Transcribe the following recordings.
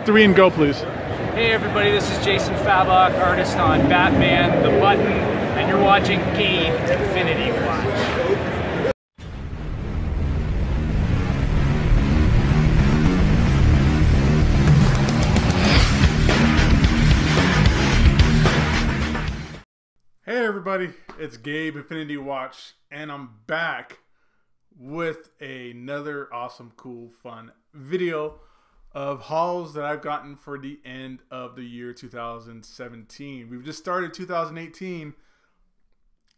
3 and go, please. Hey everybody, this is Jason Fabok, artist on Batman, The Button, and you're watching Gabe Infinity Watch. Hey everybody, it's Gabe Infinity Watch, and I'm back with another awesome, cool, fun video of hauls that I've gotten for the end of the year 2017. We've just started 2018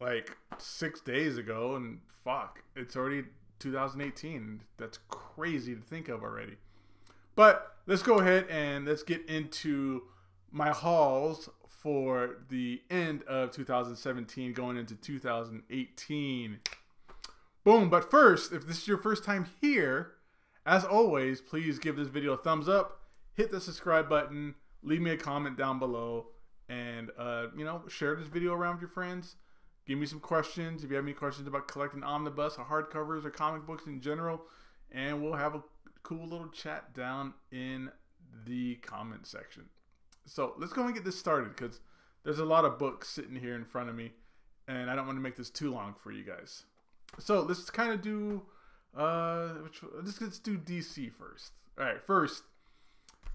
like 6 days ago, and fuck, it's already 2018. That's crazy to think of already. But let's go ahead and let's get into my hauls for the end of 2017 going into 2018. Boom. But first, if this is your first time here, as always, please give this video a thumbs up, hit the subscribe button, leave me a comment down below, and you know, share this video around with your friends. Give me some questions if you have any questions about collecting Omnibus or hardcovers or comic books in general, and we'll have a cool little chat down in the comment section. So let's go and get this started, because there's a lot of books sitting here in front of me, and I don't want to make this too long for you guys. So let's kind of do let's do DC first. All right, first,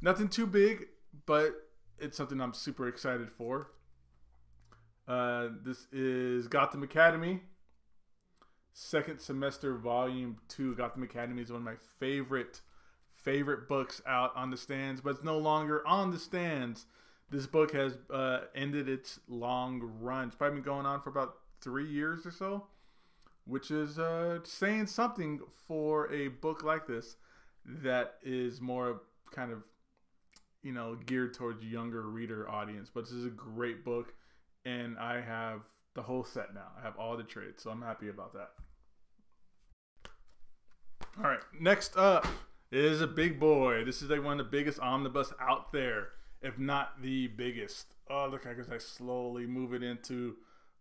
nothing too big, but it's something I'm super excited for. This is Gotham Academy, second semester, volume 2. Gotham Academy is one of my favorite books out on the stands, but it's no longer on the stands. This book has ended its long run. It's probably been going on for about 3 years or so, which is saying something for a book like this that is more kind of, you know, geared towards younger reader audience. But this is a great book, and I have the whole set now. I have all the trades, so I'm happy about that. All right, next up is a big boy. This is like one of the biggest omnibus out there, if not the biggest. Oh, look, as I slowly move it into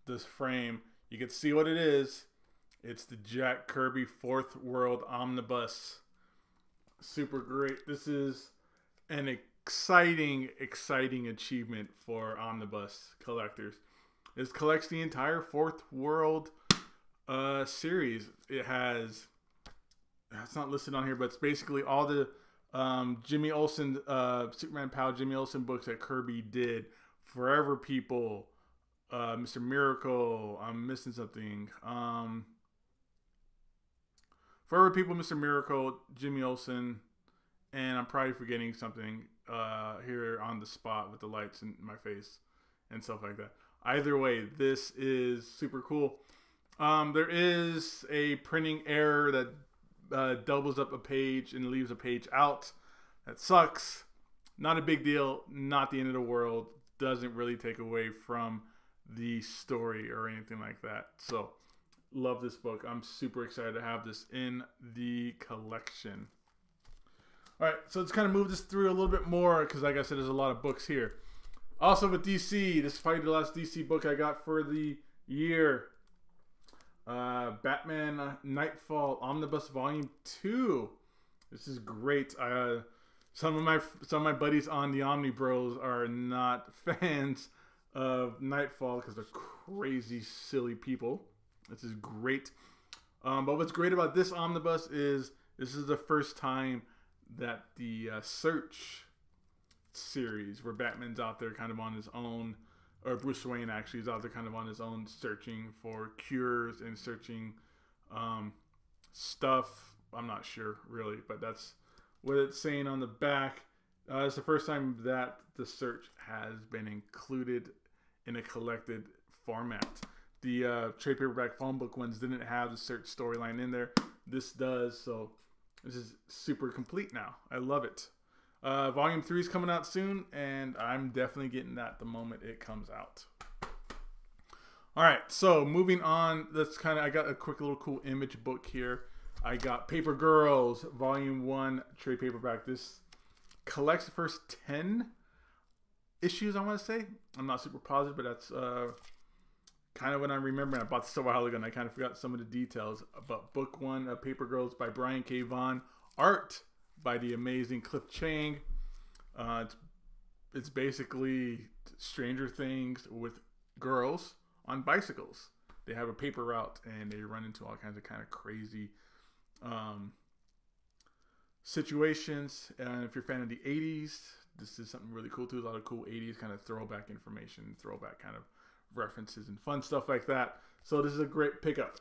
this frame, you can see what it is. It's the Jack Kirby Fourth World Omnibus. Super great. This is an exciting achievement for omnibus collectors. This collects the entire Fourth World series. It has, it's not listed on here, but it's basically all the Jimmy Olsen, Superman pal Jimmy Olsen books that Kirby did. Forever People, Mr. Miracle, I'm missing something. Forever People, Mr. Miracle, Jimmy Olsen, and I'm probably forgetting something here on the spot with the lights in my face and stuff like that. Either way, this is super cool. There is a printing error that doubles up a page and leaves a page out. That sucks. Not a big deal. Not the end of the world. Doesn't really take away from the story or anything like that. So, love this book. I'm super excited to have this in the collection. All right, so let's kind of move this through a little bit more, because like I said, there's a lot of books here. Also with DC, this is probably the last DC book I got for the year. Batman Nightfall Omnibus Volume 2. This is great. Some of my buddies on the Omnibus are not fans of Nightfall because they're crazy, silly people. This is great. But what's great about this omnibus is this is the first time that the Search series, where Batman's out there kind of on his own, or Bruce Wayne actually is out there kind of on his own, searching for cures and searching stuff. I'm not sure really, but that's what it's saying on the back. It's the first time that the Search has been included in a collected format. The trade paperback phone book ones didn't have the Search storyline in there. This does, so this is super complete now. I love it. Volume 3 is coming out soon, and I'm definitely getting that the moment it comes out. All right, so moving on, I got a quick little cool image book here. I got Papergirls, Volume 1, trade paperback. This collects the first 10 issues, I want to say. I'm not super positive, but that's kind of what I'm remembering. I bought this a while ago, and I kind of forgot some of the details. But book 1 of Papergirls by Brian K. Vaughan. Art by the amazing Cliff Chang. It's basically Stranger Things with girls on bicycles. They have a paper route and they run into all kinds of kind of crazy situations. And if you're a fan of the 80s, this is something really cool too. A lot of cool 80s kind of throwback information, throwback kind of references and fun stuff like that. So this is a great pickup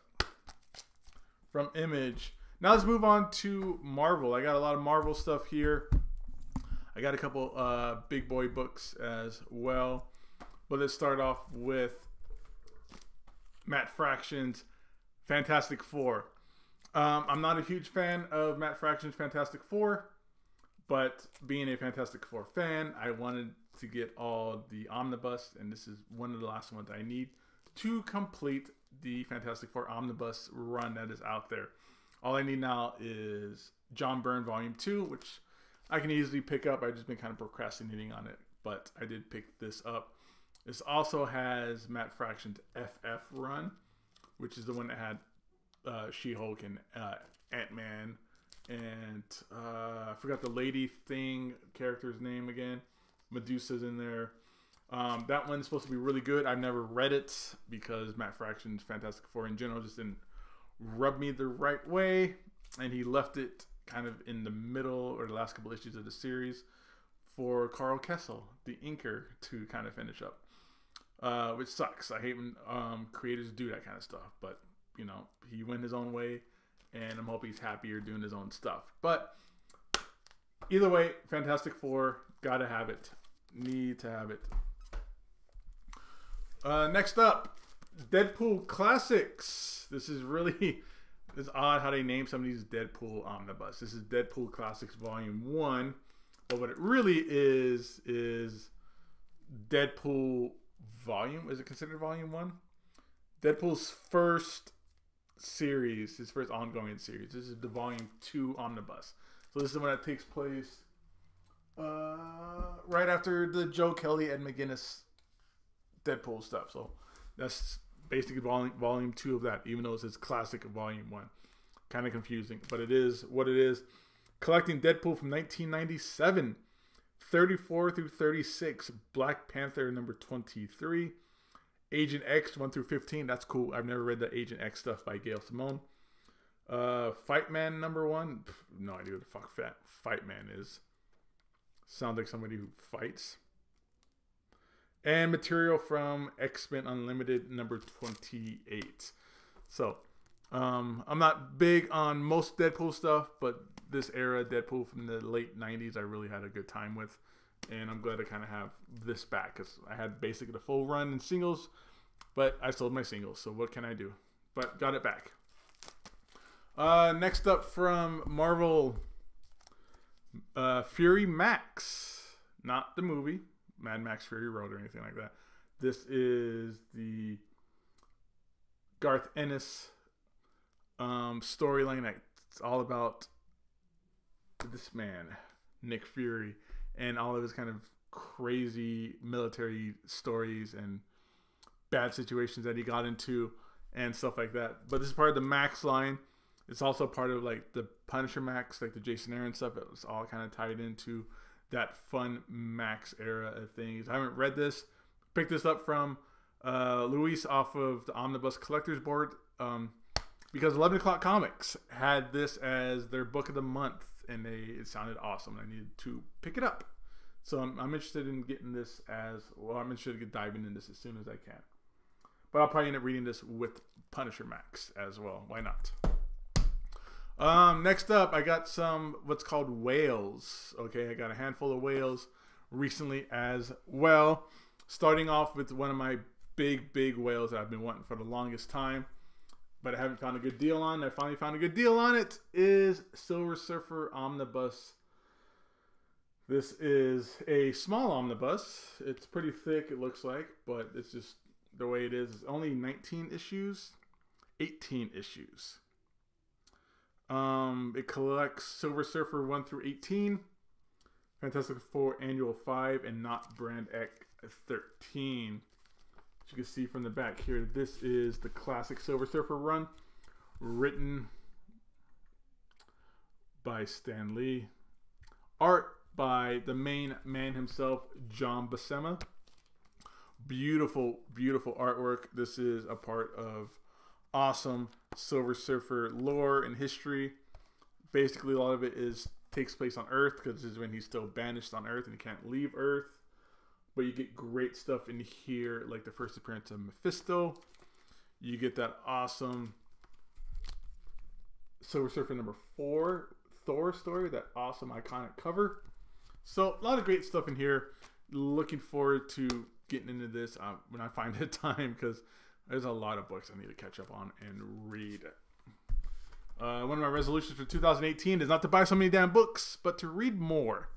from Image. Now let's move on to Marvel. I got a lot of Marvel stuff here. I got a couple big boy books as well. But let's start off with Matt Fraction's Fantastic Four. I'm not a huge fan of Matt Fraction's Fantastic Four, but being a Fantastic Four fan, I wanted to get all the Omnibus, and this is one of the last ones I need to complete the Fantastic Four Omnibus run that is out there. All I need now is John Byrne Volume 2, which I can easily pick up. I've just been kind of procrastinating on it, but I did pick this up. This also has Matt Fraction's FF run, which is the one that had She-Hulk and Ant-Man, and I forgot the lady thing character's name again. Medusa's in there. That one's supposed to be really good. I've never read it because Matt Fraction's Fantastic Four in general just didn't rub me the right way, and he left it kind of in the middle or the last couple issues of the series for Carl Kessel, the inker, to kind of finish up, which sucks. I hate when creators do that kind of stuff, but you know, he went his own way, and I'm hoping he's happier doing his own stuff. But either way, Fantastic Four, gotta have it, need to have it. Next up, Deadpool Classics. This is really, it's odd how they name some of these Deadpool omnibus. This is Deadpool Classics Volume 1, but what it really is Deadpool Volume, is it considered Volume 1? Deadpool's first series, his first ongoing series. This is the Volume 2 omnibus. So this is one that takes place right after the Joe Kelly, Ed McGuinness Deadpool stuff. So that's basically volume 2 of that, even though it says classic Volume 1. Kind of confusing, but it is what it is. Collecting Deadpool from 1997, 34 through 36, Black Panther number 23, Agent X 1 through 15. That's cool. I've never read the Agent X stuff by Gail Simone. Fight Man number 1. No idea what the fuck Fight Man is. Sounds like somebody who fights. And material from X-Men Unlimited number 28. So, I'm not big on most Deadpool stuff, but this era Deadpool from the late 90s I really had a good time with. And I'm glad to kind of have this back, because I had basically the full run in singles, but I sold my singles, so what can I do? But got it back. Next up from Marvel, Fury Max. Not the movie, Mad Max Fury Road or anything like that. This is the Garth Ennis storyline that's all about this man, Nick Fury, and all of his kind of crazy military stories and bad situations that he got into and stuff like that. But this is part of the Max line. It's also part of like the Punisher Max, like the Jason Aaron stuff. It was all kind of tied into that fun Max era of things. I haven't read this. Picked this up from Luis off of the Omnibus Collectors Board because 11 O'Clock Comics had this as their book of the month, and it sounded awesome. I needed to pick it up. So I'm interested in getting this as well. I'm interested in diving into this as soon as I can. But I'll probably end up reading this with Punisher Max as well. Why not? Next up, I got some what's called whales. Okay, I got a handful of whales recently as well. Starting off with one of my big whales that I've been wanting for the longest time, but I haven't found a good deal on. I finally found a good deal on it. Is Silver Surfer Omnibus. This is a small omnibus. It's pretty thick, it looks like, but it's just the way it is. It's only 19 issues, 18 issues. It collects Silver Surfer 1 through 18, Fantastic Four Annual 5, and Not Brand X 13. As you can see from the back here, this is the classic Silver Surfer run, written by Stan Lee. Art by the main man himself, John Buscema. Beautiful, beautiful artwork. This is a part of awesome Silver Surfer lore and history. Basically, a lot of it takes place on Earth, because this is when he's still banished on Earth and he can't leave Earth. But you get great stuff in here, like the first appearance of Mephisto. You get that awesome Silver Surfer #4 Thor story, that awesome iconic cover. So a lot of great stuff in here. Looking forward to getting into this when I find the time, because there's a lot of books I need to catch up on and read. One of my resolutions for 2018 is not to buy so many damn books, but to read more.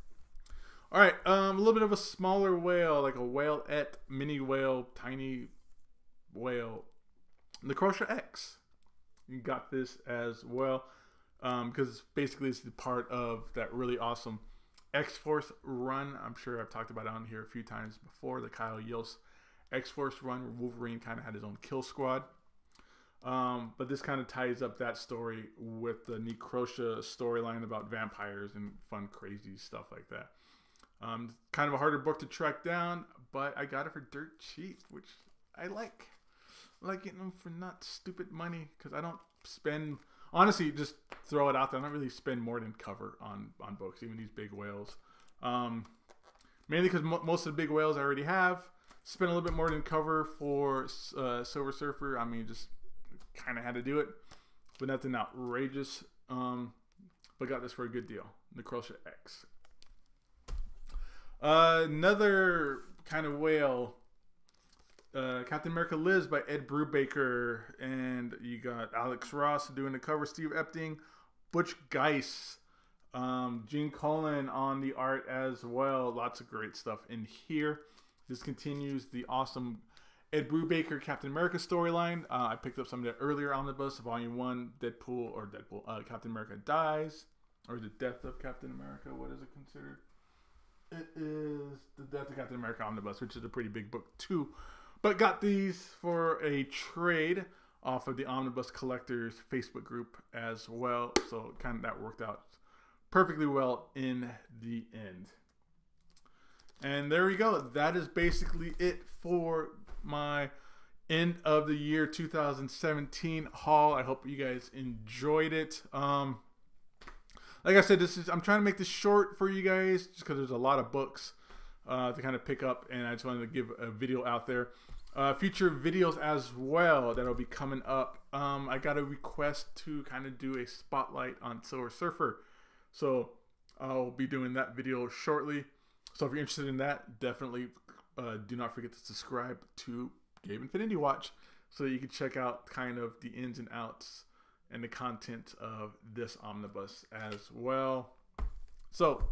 All right, a little bit of a smaller whale, like a whaleette, mini whale, tiny whale. Necrosha X. You got this as well, because basically it's the part of that really awesome X-Force run. I'm sure I've talked about it on here a few times before. The Kyle Yost X-Force run, where Wolverine kind of had his own kill squad. But this kind of ties up that story with the Necrosha storyline about vampires and fun, crazy stuff like that. Kind of a harder book to track down, but I got it for dirt cheap, which I like. I like getting them for not stupid money, because I don't spend, honestly, just throw it out there, I don't really spend more than cover on books, even these big whales. Mainly because most of the big whales I already have. Spend a little bit more than cover for Silver Surfer. I mean, just kind of had to do it, but nothing outrageous. But got this for a good deal. Necrosha X. Another kind of whale, Captain America Lives by Ed Brubaker, and you got Alex Ross doing the cover, Steve Epting, Butch Geis, Gene Colan on the art as well. Lots of great stuff in here. This continues the awesome Ed Brubaker Captain America storyline. I picked up some of the earlier Omnibus, Volume 1, Captain America Dies, or the Death of Captain America. What is it considered? It is the Death of Captain America Omnibus, which is a pretty big book too. But got these for a trade off of the Omnibus Collectors Facebook group as well. So kind of that worked out perfectly well in the end. And there we go. That is basically it for my end of the year 2017 haul. I hope you guys enjoyed it. Like I said, I'm trying to make this short for you guys, just because there's a lot of books to kind of pick up, and I just wanted to give a video out there. Future videos as well that'll be coming up. I got a request to kind of do a spotlight on Silver Surfer, so I'll be doing that video shortly. So if you're interested in that, definitely do not forget to subscribe to Gabe Infinity Watch, so that you can check out kind of the ins and outs and the content of this omnibus as well. So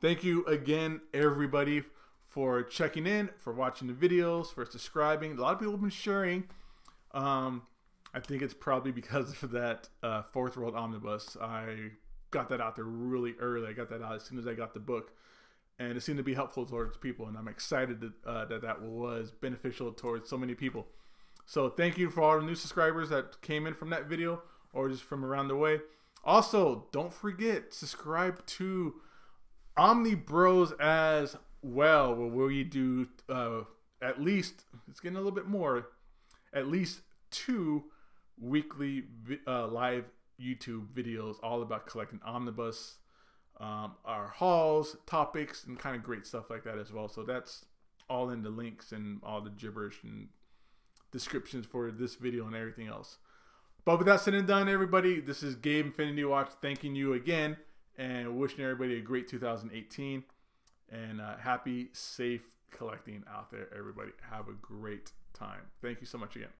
thank you again, everybody, for checking in, for watching the videos, for subscribing. A lot of people have been sharing. I think it's probably because of that Fourth World Omnibus. I got that out there really early. I got that out as soon as I got the book, and it seemed to be helpful towards people, and I'm excited that that was beneficial towards so many people. So thank you for all the new subscribers that came in from that video, or just from around the way. Also, don't forget, subscribe to Omni Bros as well, where we do at least, it's getting a little bit more, at least 2 weekly live YouTube videos all about collecting Omnibus, our hauls, topics, and kind of great stuff like that as well. So that's all in the links and all the gibberish and descriptions for this video and everything else. But with that said and done, everybody, this is Gabe Infinity Watch thanking you again and wishing everybody a great 2018 and happy, safe collecting out there, everybody. Have a great time. Thank you so much again.